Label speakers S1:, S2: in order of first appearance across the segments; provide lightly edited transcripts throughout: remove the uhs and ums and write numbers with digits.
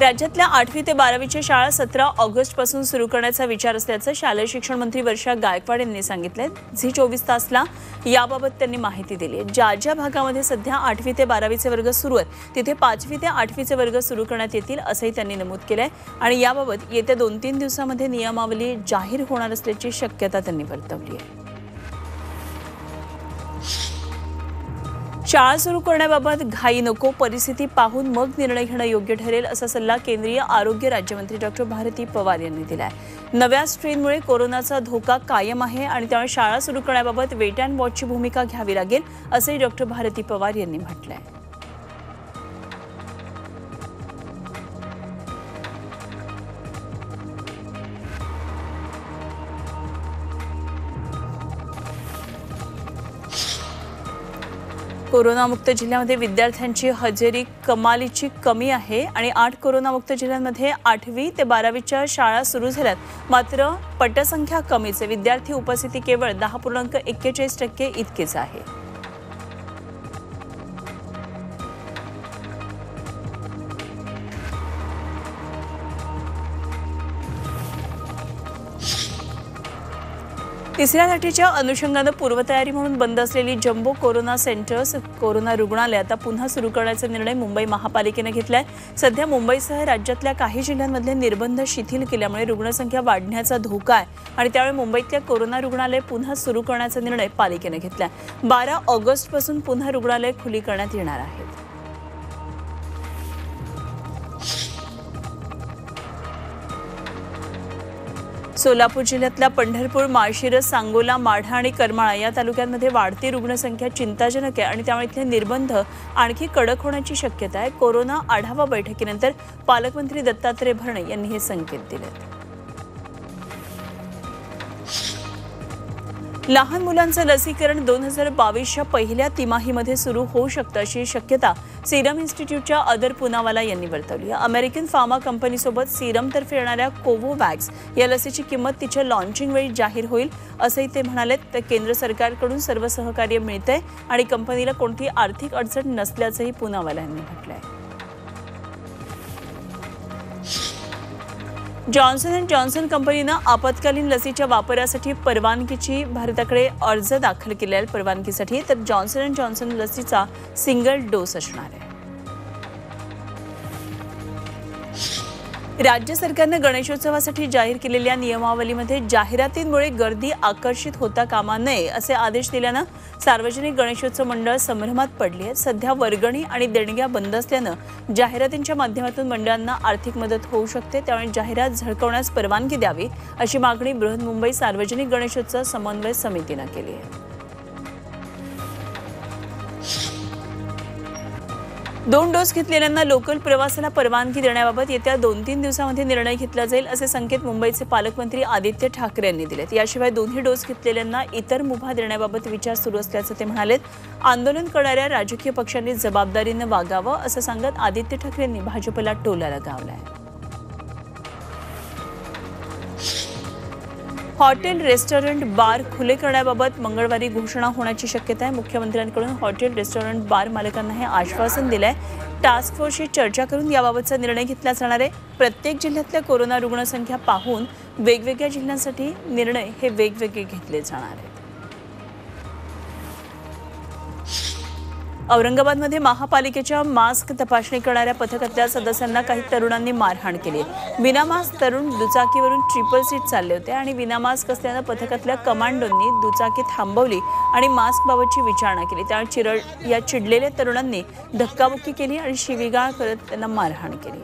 S1: राज्यातल्या 8वी ते 12वीच्या शाळा 17 ऑगस्टपासून सुरू करण्याचा विचार असल्याचं शालेय शिक्षण मंत्री वर्षा गायकवाड यांनी सांगितलंय। झी 24 तासला याबाबत त्यांनी माहिती दिली आहे। ज्या भागामध्ये सध्या 8वी ते 12वीचे वर्ग सुरू आहेत तिथे 5वी ते 8वीचे वर्ग सुरू करण्यात येतील असंही त्यांनी नमूद केलंय आणि याबाबत येत्या 2-3 दिवसांमध्ये नियमावली जाहीर होणार असल्याची शक्यता त्यांनी वर्तवली आहे। शाळा सुरू करण्याबाबत घाई नको, परिस्थिती पाहून मग निर्णय घेणं योग्य ठरेल असा सल्ला केंद्रीय आरोग्य राज्यमंत्री डॉ. भारती पवार यांनी दिला आहे। नव्या स्ट्रेनमुळे कोरोनाचा धोका कायम आहे आणि त्यामुळे शाळा सुरू करण्याबाबत वेट अँड वॉचची भूमिका घ्यावी लागेल असंही डॉ. भारती पवार यांनी म्हटलं आहे। कोरोनामुक्त जिल्ह्यामध्ये विद्यार्थ्यांची हजेरी कमालीची कमी आहे आणि 8 कोरोनामुक्त जिल्ह्यांमध्ये 8वी ते 12वीच्या शाळा सुरू झाल्यात। मात्र पटसंख्या कमीच आहे। विद्यार्थी उपस्थिती केवळ 10.41% इतकीच आहे। तिसऱ्या लाटेच्या अनुषंगानं पूर्वतयारी म्हणून बंद असलेली जम्बो कोरोना सेंटर्स कोरोना रुग्णालय आता पुन्हा सुरू करण्याचा निर्णय मुंबई महापालिकेने घेतलाय। सध्या मुंबईसह राज्यातल्या काही जिल्ह्यांमधले निर्बंध शिथिल केल्यामुळे रुग्णसंख्या वाढण्याचा धोका आहे आणि त्यामुळे मुंबईतल्या कोरोना रुग्णालय पुन्हा सुरू करण्याचा निर्णय पालिकेने घेतलाय। 12 ऑगस्टपासून पुन्हा रुग्णालय खुली करण्यात येणार आहेत। सोलापूर जिल्ह्यातल्या पंढरपूर, माळशिरस, सांगोला, माढा आणि करमाळा या तालुक्यांमध्ये वाढती रुग्णसंख्या चिंताजनक आहे आणि त्यामुळे इथले निर्बंध आणखी कडक होण्याची शक्यता आहे। कोरोना आढावा बैठकीनंतर पालकमंत्री दत्तात्रय भरणे यांनी हे संकेत दिलेत। लहान मुलांचं लसीकरण 2022च्या पहिल्या तिमाहीमध्ये सुरू होऊ शकतं अशी शक्यता सीरम इन्स्टिट्यूटच्या अदर पुनावाला यांनी वर्तवली आहे। अमेरिकन फार्मा कंपनीसोबत सीरमतर्फे येणाऱ्या कोवोवॅक्स या लसीची किंमत तिच्या लॉन्चिंग वेळी जाहीर होईल असंही ते म्हणाले। तर केंद्र सरकारकडून सर्व सहकार्य मिळतंय आणि कंपनीला कोणतीही आर्थिक अडचण नसल्याचंही पुनावाला यांनी म्हटलंय। जॉन्सन अँड जॉन्सन कंपनीनं आपत्कालीन लसीच्या वापरासाठी परवानगीची भारताकडे अर्ज दाखल केला आहे। परवानगीसाठी तर जॉन्सन अँड जॉन्सन लसीचा सिंगल डोस असणार आहे। राज्य सरकारने गणेशोत्सवासाठी जाहीर केलेल्या नियमावलीमध्ये जाहिरातींमुळे गर्दी आकर्षित होता कामा नये असे आदेश दिल्यानं सार्वजनिक गणेशोत्सव मंडळ संभ्रमात पडली आहे। सध्या वर्गणी आणि देणग्या बंद असल्यानं जाहिरातींच्या माध्यमातून मंडळांना आर्थिक मदत होऊ शकते, त्यामुळे जाहिरात झळकवण्यास परवानगी द्यावी अशी मागणी बृहन्मुंबई सार्वजनिक गणेशोत्सव समन्वय समितीनं केली आहे। 2 डोस घेतलेल्यांना लोकल प्रवासाला परवानगी देण्याबाबत येत्या 2-3 दिवसांमध्ये निर्णय घेतला जाईल असे संकेत मुंबईचे पालकमंत्री आदित्य ठाकरे यांनी दिलेत। याशिवाय 2ही डोस घेतलेल्यांना इतर मुभा देण्याबाबत विचार सुरू असल्याचं ते म्हणाले। आंदोलन करणाऱ्या राजकीय पक्षांनी जबाबदारीने वागावं असं सांगत आदित्य ठाकरे यांनी भाजपला टोला लगावलाय। हॉटेल, रेस्टॉरंट, बार खुले करण्याबाबत मंगळवारी घोषणा होण्याची शक्यता आहे। मुख्यमंत्र्यांकडून हॉटेल, रेस्टॉरंट, बार मालकांना हे आश्वासन दिलंय। टास्क फोर्सशी चर्चा करून याबाबतचा निर्णय घेतला जाणार आहे। प्रत्येक जिल्ह्यातल्या कोरोना रुग्णसंख्या पाहून वेगवेगळ्या जिल्ह्यांसाठी निर्णय हे वेगवेगळे घेतले जाणार आहेत। औरंगाबादमध्ये महापालिकेच्या मास्क तपासणी करणाऱ्या पथकातल्या सदस्यांना काही तरुणांनी मारहाण केली। विनामास्क तरुण दुचाकीवरून ट्रिपल सीट चालले होते आणि विनामास्क असल्यानं पथकातल्या कमांडोंनी दुचाकी थांबवली आणि मास्कबाबतची विचारणा केली। त्यामुळे चिडलेल्या तरुणांनी धक्काबुक्की केली आणि शिवीगाळ करत त्यांना मारहाण केली।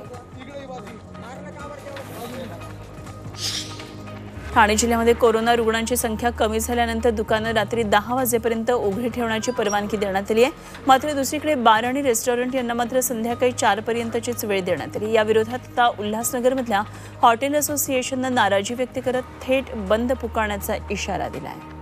S1: ठाणे जिल्ह्यामध्ये कोरोना रुग्णांची संख्या कमी झाल्यानंतर दुकानं रात्री 10 वाजेपर्यंत उघडी ठेवण्याची परवानगी देण्यात आली आहे। मात्र दुसरीकडे बार आणि रेस्टॉरंट यांना मात्र संध्याकाळी 4 पर्यंतचीच वेळ देण्यात आली। या विरोधात आता उल्हासनगरमधल्या हॉटेल असोसिएशननं नाराजी व्यक्त करत थेट बंद पुकारण्याचा इशारा दिला आहे।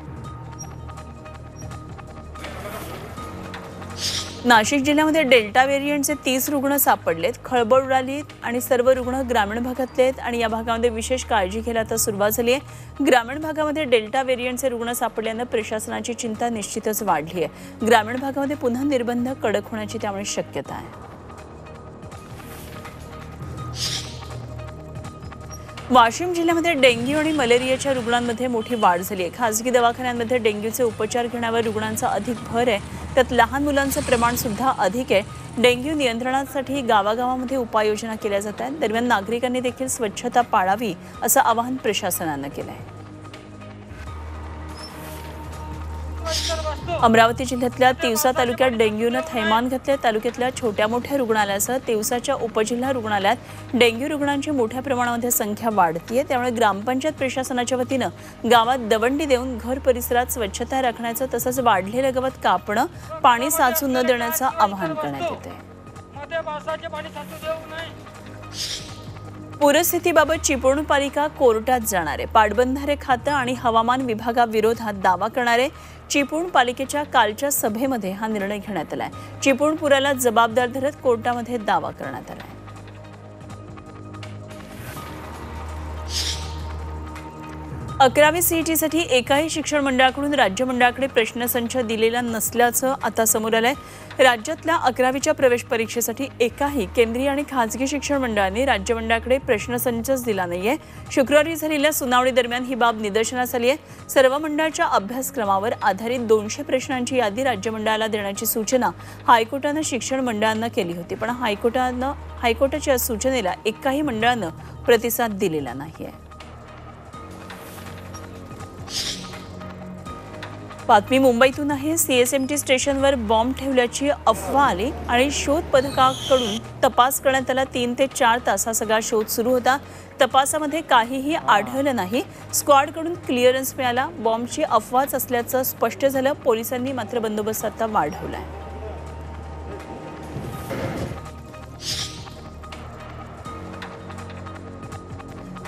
S1: नाशिक जिल्ह्यामध्ये डेल्टा व्हेरियंटचे 30 रुग्ण सापडलेत। खळबळ उडाली आणि सर्व रुग्ण ग्रामीण भागातले आहेत आणि या भागामध्ये विशेष काळजी घ्यायला आता सुरुवात झाली आहे। ग्रामीण भागामध्ये डेल्टा व्हेरियंटचे रुग्ण सापडल्यानं प्रशासनाची चिंता निश्चितच वाढली आहे। ग्रामीण भागामध्ये पुन्हा निर्बंध कडक होण्याची त्यामुळे शक्यता आहे। वाशिम जिल्ह्यामध्ये डेंग्यू आणि मलेरियाच्या रुग्णांमध्ये मोठी वाढ झाली आहे। खासगी दवाखान्यांमध्ये डेंग्यूचे उपचार घेण्यावर रुग्णांचा अधिक भर आहे, त्यात लहान मुलांचं प्रमाण सुद्धा अधिक आहे। डेंग्यू नियंत्रणासाठी गावागावामध्ये उपाययोजना केल्या जात आहेत। दरम्यान नागरिकांनी देखील स्वच्छता पाळावी असं आवाहन प्रशासनानं केलं आहे। अमरावती जिल्ह्यातल्या तिवसा तालुक्यात डेंग्यूनं थैमान घातले। तालुक्यातल्या छोट्या मोठ्या रुग्णालयासह तिवसाच्या उपजिल्हा रुग्णालयात डेंग्यू रुग्णांची मोठ्या प्रमाणामध्ये संख्या वाढतीये। त्यामुळे ग्रामपंचायत प्रशासनाच्या वतीनं गावात दवंडी देऊन घर परिसरात स्वच्छता राखण्याचं तसंच वाढलेलं गवत कापणं, पाणी साचू न देण्याचं आवाहन करण्यात येत आहे। पूरस्थितीबाबत चिपळूण पालिका कोर्टात जाणार आहे। पाटबंधारे खातं आणि हवामान विभागाविरोधात दावा करणारे चिपळूण पालिकेच्या कालच्या सभेमध्ये हा निर्णय घेण्यात आलाय। चिपळूण पुराला जबाबदार धरत कोर्टामध्ये दावा करण्यात आलाय। 11वी सीईटीसाठी एकाही शिक्षण मंडळाकडून राज्य मंडळाकडे प्रश्नसंच दिलेला नसल्याचं आता समोर आलंय। राज्यातल्या 11वीच्या प्रवेश परीक्षेसाठी एकाही केंद्रीय आणि खासगी शिक्षण मंडळाने राज्य मंडळाकडे प्रश्नसंचच दिला नाहीये। शुक्रवारी झालेल्या सुनावणी दरम्यान ही बाब निदर्शनास आली आहे। सर्व मंडळाच्या अभ्यासक्रमावर आधारित 200 प्रश्नांची यादी राज्य मंडळाला देण्याची सूचना हायकोर्टानं शिक्षण मंडळांना केली होती, पण हायकोर्टाच्या सूचनेला एकाही मंडळानं प्रतिसाद दिलेला नाहीये। बातमी मुंबईतून आहे। सीएसएमटी स्टेशनवर बॉम्ब ठेवल्याची अफवा आली आणि शोध पथकाकडून तपास करण्यात आला। 3 ते 4 तास हा सगळा शोध सुरू होता। तपासामध्ये काहीही आढळलं नाही। स्क्वॉडकडून क्लिअरन्स मिळाला। बॉम्बची अफवाच असल्याचं स्पष्ट झालं। पोलिसांनी मात्र बंदोबस्त आता वाढवलाय।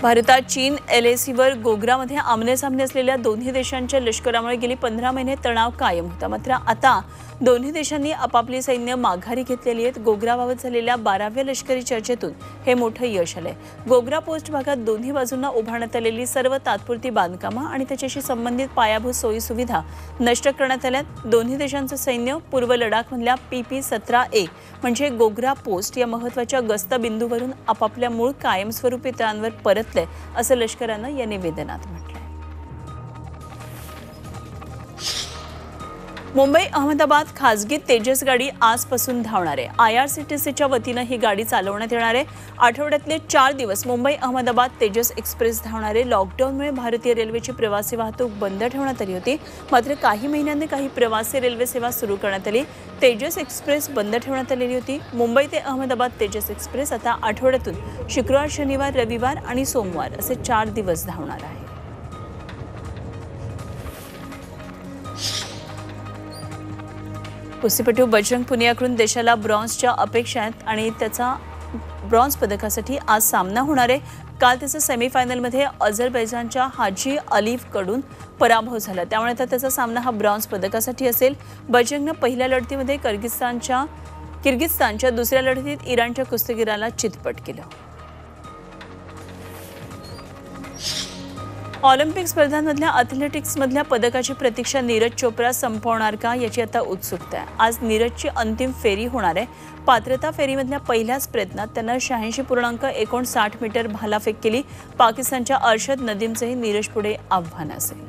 S1: भारतात चीन एलएसीवर गोग्रामध्ये आमनेसामने असलेल्या दोन्ही देशांच्या लष्करामुळे गेली 15 महिने तणाव कायम होता। मात्र आता दोन्ही देशांनी आपापली सैन्य माघारी घेतलेली आहेत। गोग्राबाबत झालेल्या 12व्या लष्करी चर्चेतून हे मोठं यश आलंय। गोग्रा पोस्ट भागात दोन्ही बाजूंना उभारण्यात आलेली सर्व तात्पुरती बांधकामं आणि त्याच्याशी संबंधित पायाभूत सोयी सुविधा नष्ट करण्यात आल्यात। दोन्ही देशांचं सैन्य पूर्व लडाखमधल्या PP-17A म्हणजे गोग्रा पोस्ट या महत्त्वाच्या गस्त बिंदूवरून आपापल्या मूळ कायमस्वरूपी तळांवर परतले असं लष्करानं या निवेदनात म्हटलंय। मुंबई अहमदाबाद खासगी तेजस गाडी आजपासून धावणार आहे। IRCTCच्या वतीनं ही गाडी चालवण्यात येणार आहे। आठवड्यातले 4 दिवस मुंबई अहमदाबाद तेजस एक्सप्रेस धावणार आहे। लॉकडाऊनमुळे भारतीय रेल्वेची प्रवासी वाहतूक बंद ठेवण्यात आली होती, मात्र काही महिन्यांनी काही प्रवासी रेल्वे सेवा सुरू करण्यात आली। तेजस एक्सप्रेस बंद ठेवण्यात आलेली होती। मुंबई ते अहमदाबाद तेजस एक्सप्रेस आता आठवड्यातून शुक्रवार, शनिवार, रविवार आणि सोमवार असे 4 दिवस धावणार आहे। कुस्तीपटू बजरंग पुनियाकडून देशाला ब्रॉन्झच्या अपेक्षा आहेत आणि त्याचा ब्रॉन्झ पदकासाठी आज सामना होणार आहे। काल त्याचा सेमीफायनलमध्ये अझरबैजानच्या हाजी अलीफकडून पराभव झाला, त्यामुळे आता त्याचा सामना हा ब्रॉन्झ पदकासाठी असेल। बजरंगनं पहिल्या लढतीमध्ये किर्गिस्तानच्या दुसऱ्या लढतीत इराणच्या कुस्तीगीराला चितपट केलं। ऑलिम्पिक स्पर्धांमधल्या अथलेटिक्समधल्या पदकाची प्रतीक्षा नीरज चोप्रा संपवणार का याची आता उत्सुकता आहे। आज नीरजची अंतिम फेरी होणार आहे। पात्रता फेरीमधल्या पहिल्याच प्रयत्नात त्यानं 86.59 मीटर भालाफेक केली। पाकिस्तानच्या अर्शद नदीमचंही नीरज पुढे आव्हान असेल।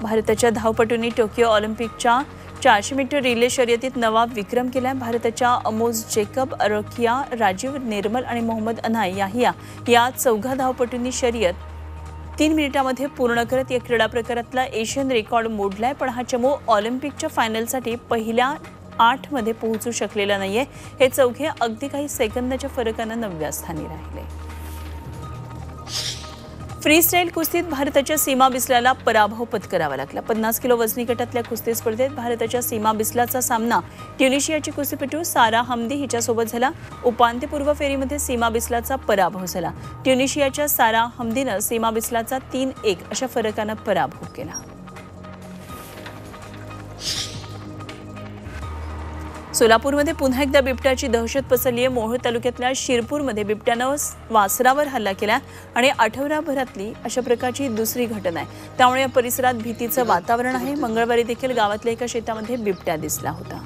S1: भारताच्या धावपटूंनी टोकियो ऑलिम्पिकच्या 400 मीटर रिले शर्यतीत नवा विक्रम केलाय। भारताच्या अमोज जेकब, अरोकिया, राजीव निर्मल आणि मोहम्मद अनाय याहिया या 4 धावपटूंनी शर्यत 3 मिनिटांमध्ये पूर्ण करत या क्रीडा प्रकारातला एशियन रेकॉर्ड मोडलाय। पण हा चमू ऑलिम्पिकच्या फायनलसाठी पहिल्या 8 मध्ये पोहोचू शकलेला नाहीये। हे चौघे अगदी काही सेकंदाच्या फरकानं 9व्या स्थानी राहिले। फ्रीस्टाईल कुस्तीत भारताच्या सीमा बिस्लाला पराभव पत्करावा लागला। 50 किलो वजनी गटातल्या कुस्ती स्पर्धेत भारताच्या सीमा बिस्लाचा सामना ट्युनिशियाची कुस्तीपटू सारा हमदी हिच्यासोबत झाला। उपांत्यपूर्व फेरीमध्ये सीमा बिस्लाचा पराभव झाला। ट्युनिशियाच्या सारा हमदीनं सीमा बिस्लाचा 3-1 अशा फरकानं पराभव केला। सोलापूरमध्ये पुन्हा एकदा बिबट्याची दहशत पसरली आहे। मोहोळ तालुक्यातल्या शिरपूरमध्ये बिबट्यानं वासरावर हल्ला केला आणि आठवड्याभरातली अशा प्रकारची दुसरी घटना आहे। त्यामुळे या परिसरात भीतीचं वातावरण आहे। मंगळवारी देखील गावातल्या एका शेतामध्ये बिबट्या दिसला होता।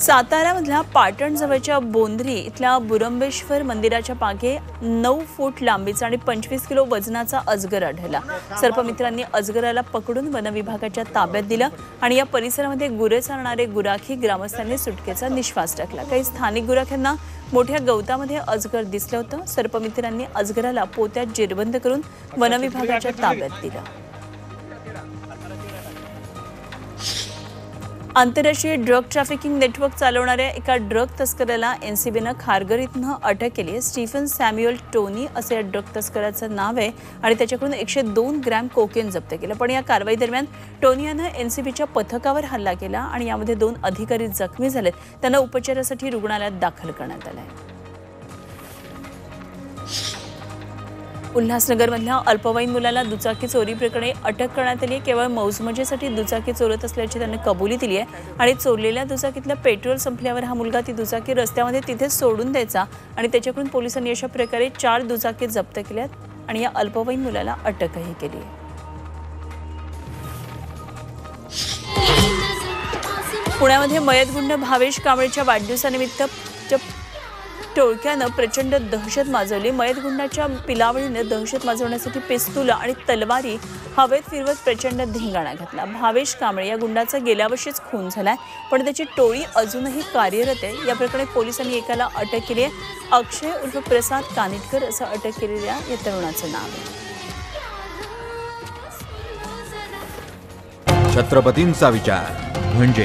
S1: साताऱ्यामधल्या पाटणजवळच्या बोंद्री इथल्या बुरंबेश्वर मंदिराच्या मागे 9 फूट लांबीचा आणि 25 किलो वजनाचा अजगर आढळला। सर्पमित्रांनी अजगराला पकडून वनविभागाच्या ताब्यात दिलं आणि या परिसरामध्ये गुरे चारणारे गुराखी ग्रामस्थांनी सुटकेचा निश्वास टाकला। काही स्थानिक गुराख्यांना मोठ्या गवतामध्ये अजगर दिसलं होतं। सर्पमित्रांनी अजगराला पोत्यात जेरबंद करून वनविभागाच्या ताब्यात दिलं। आंतरराष्ट्रीय ड्रग ट्रॅफिकिंग नेटवर्क चालवणाऱ्या एका ड्रग तस्कराला एनसीबीनं खारघर इथनं अटक केली आहे। स्टीफन सॅम्युअल टोनी असं या ड्रग तस्कराचं नाव आहे आणि त्याच्याकडून 102 ग्रॅम कोकेन जप्त केलं। पण या कारवाई दरम्यान टोनी यानं एनसीबीच्या पथकावर हल्ला केला आणि यामध्ये 2 अधिकारी जखमी झालेत। त्यांना उपचारासाठी रुग्णालयात दाखल करण्यात आलं आहे। उल्हासनगरमधल्या अल्पवयीन मुलाला दुचाकी चोरी प्रकरणी अटक करण्यात आली आहे। केवळ मौजमजेसाठी दुचाकी चोरत असल्याची त्याने कबुली दिली आहे आणि चोरलेल्या दुचाकीतलं पेट्रोल संपल्यावर हा मुलगा ती दुचाकी रस्त्यामध्ये तिथेच सोडून द्यायचा आणि त्याच्याकडून पोलिसांनी अशा प्रकारे 4 दुचाकी जप्त केल्यात आणि या अल्पवयीन मुलाला अटकही केली आहे। पुण्यामध्ये मयतगुंड भावेश कांबळेच्या वाढदिवसानिमित्त टोळक्यानं प्रचंड दहशत माजवली। मयतगुंडाच्या पिलावळीने दहशत माजवण्यासाठी पिस्तूल आणि तलवारी हवेत फिरवत प्रचंड धिंगाणा घातला। भावेश कांबळे या गुंडाचा गेल्या वर्षीच खून झालाय, पण त्याची टोळी अजूनही कार्यरत आहे। या प्रकरणी पोलिसांनी एकाला अटक केली आहे। अक्षय उर्फ प्रसाद कानिटकर असं अटक केलेल्या या तरुणाचं नाव आहे।
S2: छत्रपतींचा विचार म्हणजे